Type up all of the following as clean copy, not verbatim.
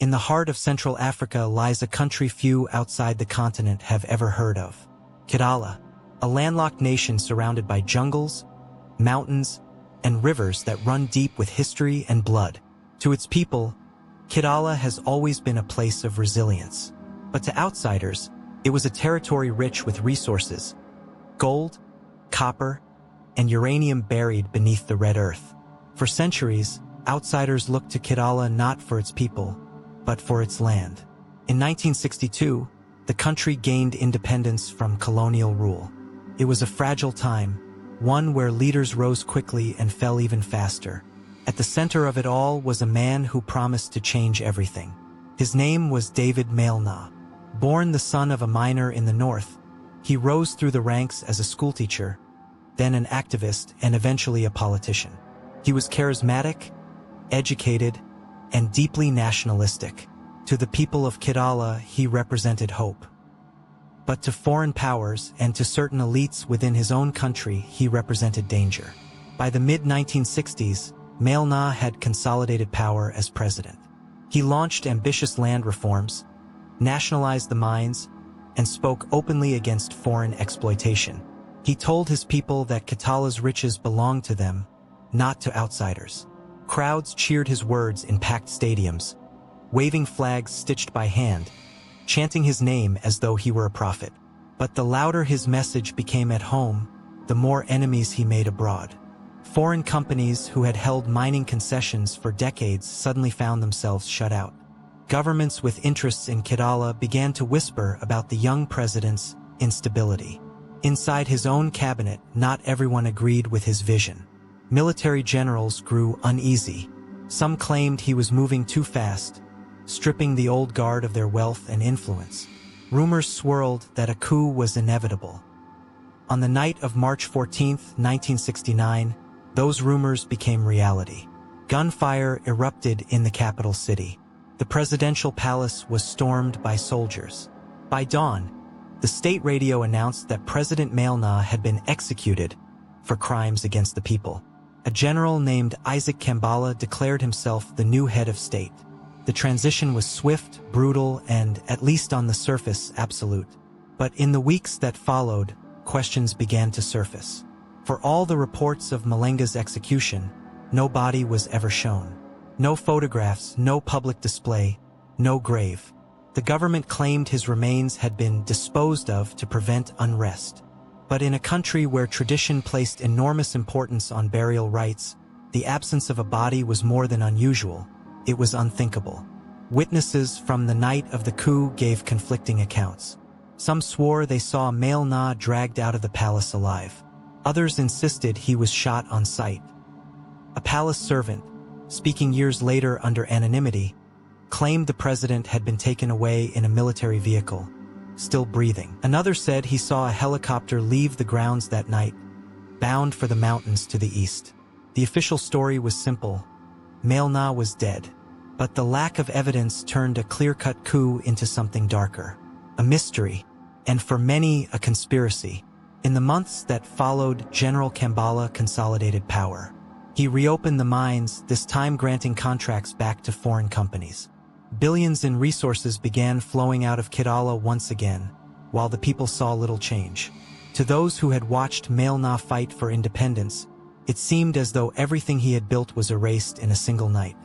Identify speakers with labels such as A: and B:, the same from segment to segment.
A: In the heart of Central Africa lies a country few outside the continent have ever heard of. Kidala, a landlocked nation surrounded by jungles, mountains, and rivers that run deep with history and blood. To its people, Kidala has always been a place of resilience. But to outsiders, it was a territory rich with resources: gold, copper, and uranium buried beneath the red earth. For centuries, outsiders looked to Kidala not for its people, but for its land. In 1962, the country gained independence from colonial rule. It was a fragile time, one where leaders rose quickly and fell even faster. At the center of it all was a man who promised to change everything. His name was David Mailna. Born the son of a miner in the north, he rose through the ranks as a schoolteacher, then an activist, and eventually a politician. He was charismatic, educated, and deeply nationalistic. To the people of Kidala, he represented hope. But to foreign powers and to certain elites within his own country, he represented danger. By the mid-1960s, Mailna had consolidated power as president. He launched ambitious land reforms, nationalized the mines, and spoke openly against foreign exploitation. He told his people that Kidala's riches belonged to them, not to outsiders. Crowds cheered his words in packed stadiums, waving flags stitched by hand, chanting his name as though he were a prophet. But the louder his message became at home, the more enemies he made abroad. Foreign companies who had held mining concessions for decades suddenly found themselves shut out. Governments with interests in Kidala began to whisper about the young president's instability. Inside his own cabinet, not everyone agreed with his vision. Military generals grew uneasy. Some claimed he was moving too fast, stripping the old guard of their wealth and influence. Rumors swirled that a coup was inevitable. On the night of March 14, 1969, those rumors became reality. Gunfire erupted in the capital city. The presidential palace was stormed by soldiers. By dawn, the state radio announced that President Mailna had been executed for crimes against the people. A general named Isaac Kambala declared himself the new head of state. The transition was swift, brutal, and, at least on the surface, absolute. But in the weeks that followed, questions began to surface. For all the reports of Malenga's execution, no body was ever shown. No photographs, no public display, no grave. The government claimed his remains had been disposed of to prevent unrest. But in a country where tradition placed enormous importance on burial rites, the absence of a body was more than unusual. It was unthinkable. Witnesses from the night of the coup gave conflicting accounts. Some swore they saw Mailna dragged out of the palace alive. Others insisted he was shot on sight. A palace servant, speaking years later under anonymity, claimed the president had been taken away in a military vehicle, still breathing. Another said he saw a helicopter leave the grounds that night, bound for the mountains to the east. The official story was simple. Mailna was dead. But the lack of evidence turned a clear-cut coup into something darker. A mystery, and for many, a conspiracy. In the months that followed, General Kambala consolidated power. He reopened the mines, this time granting contracts back to foreign companies. Billions in resources began flowing out of Kidala once again, while the people saw little change. To those who had watched Mailna fight for independence, it seemed as though everything he had built was erased in a single night.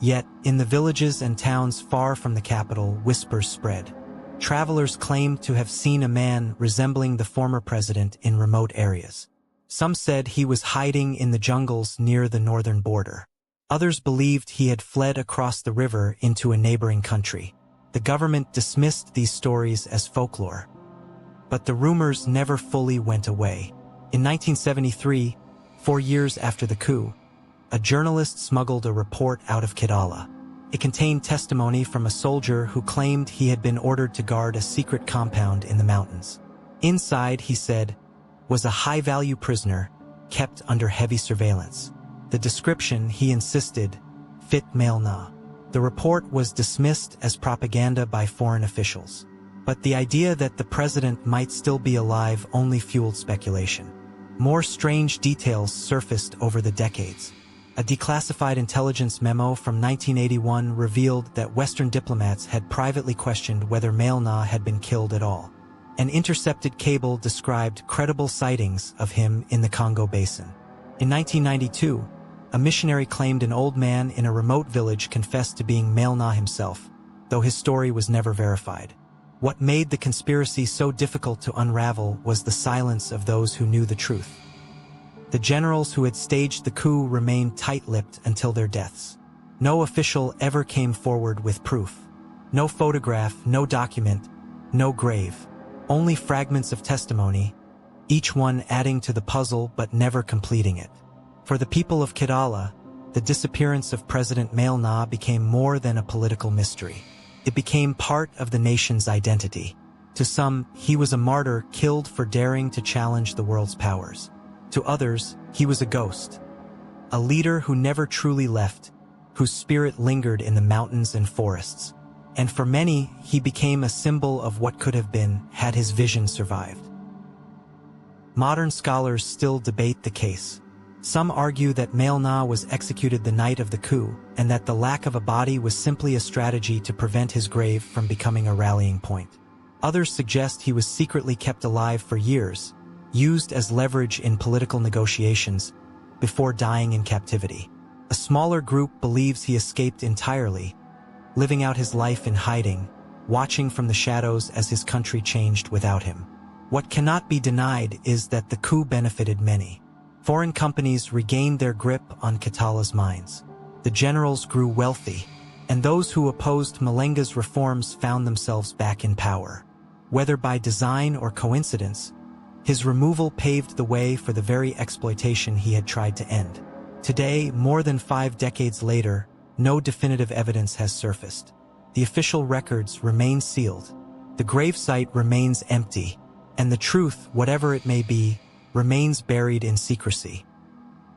A: Yet, in the villages and towns far from the capital, whispers spread. Travelers claimed to have seen a man resembling the former president in remote areas. Some said he was hiding in the jungles near the northern border. Others believed he had fled across the river into a neighboring country. The government dismissed these stories as folklore. But the rumors never fully went away. In 1973, 4 years after the coup, a journalist smuggled a report out of Kidala. It contained testimony from a soldier who claimed he had been ordered to guard a secret compound in the mountains. Inside, he said, was a high-value prisoner kept under heavy surveillance. The description, he insisted, fit Mailna. The report was dismissed as propaganda by foreign officials. But the idea that the president might still be alive only fueled speculation. More strange details surfaced over the decades. A declassified intelligence memo from 1981 revealed that Western diplomats had privately questioned whether Mailna had been killed at all. An intercepted cable described credible sightings of him in the Congo Basin. In 1992, a missionary claimed an old man in a remote village confessed to being Mailna himself, though his story was never verified. What made the conspiracy so difficult to unravel was the silence of those who knew the truth. The generals who had staged the coup remained tight-lipped until their deaths. No official ever came forward with proof. No photograph, no document, no grave. Only fragments of testimony, each one adding to the puzzle but never completing it. For the people of Kidala, the disappearance of President Mailna became more than a political mystery. It became part of the nation's identity. To some, he was a martyr killed for daring to challenge the world's powers. To others, he was a ghost. A leader who never truly left, whose spirit lingered in the mountains and forests. And for many, he became a symbol of what could have been had his vision survived. Modern scholars still debate the case. Some argue that Mailna was executed the night of the coup, and that the lack of a body was simply a strategy to prevent his grave from becoming a rallying point. Others suggest he was secretly kept alive for years, used as leverage in political negotiations, before dying in captivity. A smaller group believes he escaped entirely, living out his life in hiding, watching from the shadows as his country changed without him. What cannot be denied is that the coup benefited many. Foreign companies regained their grip on Kitala's mines. The generals grew wealthy, and those who opposed Malenga's reforms found themselves back in power. Whether by design or coincidence, his removal paved the way for the very exploitation he had tried to end. Today, more than 5 decades later, no definitive evidence has surfaced. The official records remain sealed. The gravesite remains empty, and the truth, whatever it may be, remains buried in secrecy.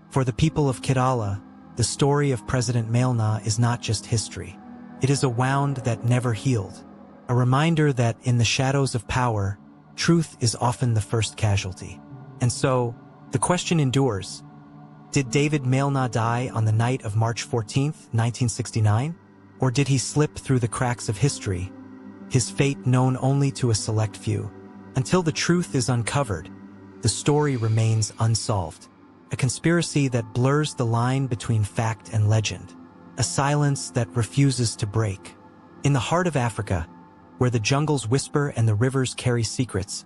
A: For the people of Kidala, the story of President Mailna is not just history. It is a wound that never healed, a reminder that in the shadows of power, truth is often the first casualty. And so, the question endures: did David Mailna die on the night of March 14, 1969? Or did he slip through the cracks of history, his fate known only to a select few? Until the truth is uncovered, the story remains unsolved. A conspiracy that blurs the line between fact and legend. A silence that refuses to break. In the heart of Africa, where the jungles whisper and the rivers carry secrets,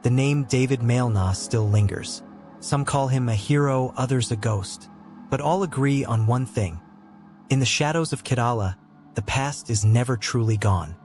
A: the name David Mailna still lingers. Some call him a hero, others a ghost. But all agree on one thing. In the shadows of Kidala, the past is never truly gone.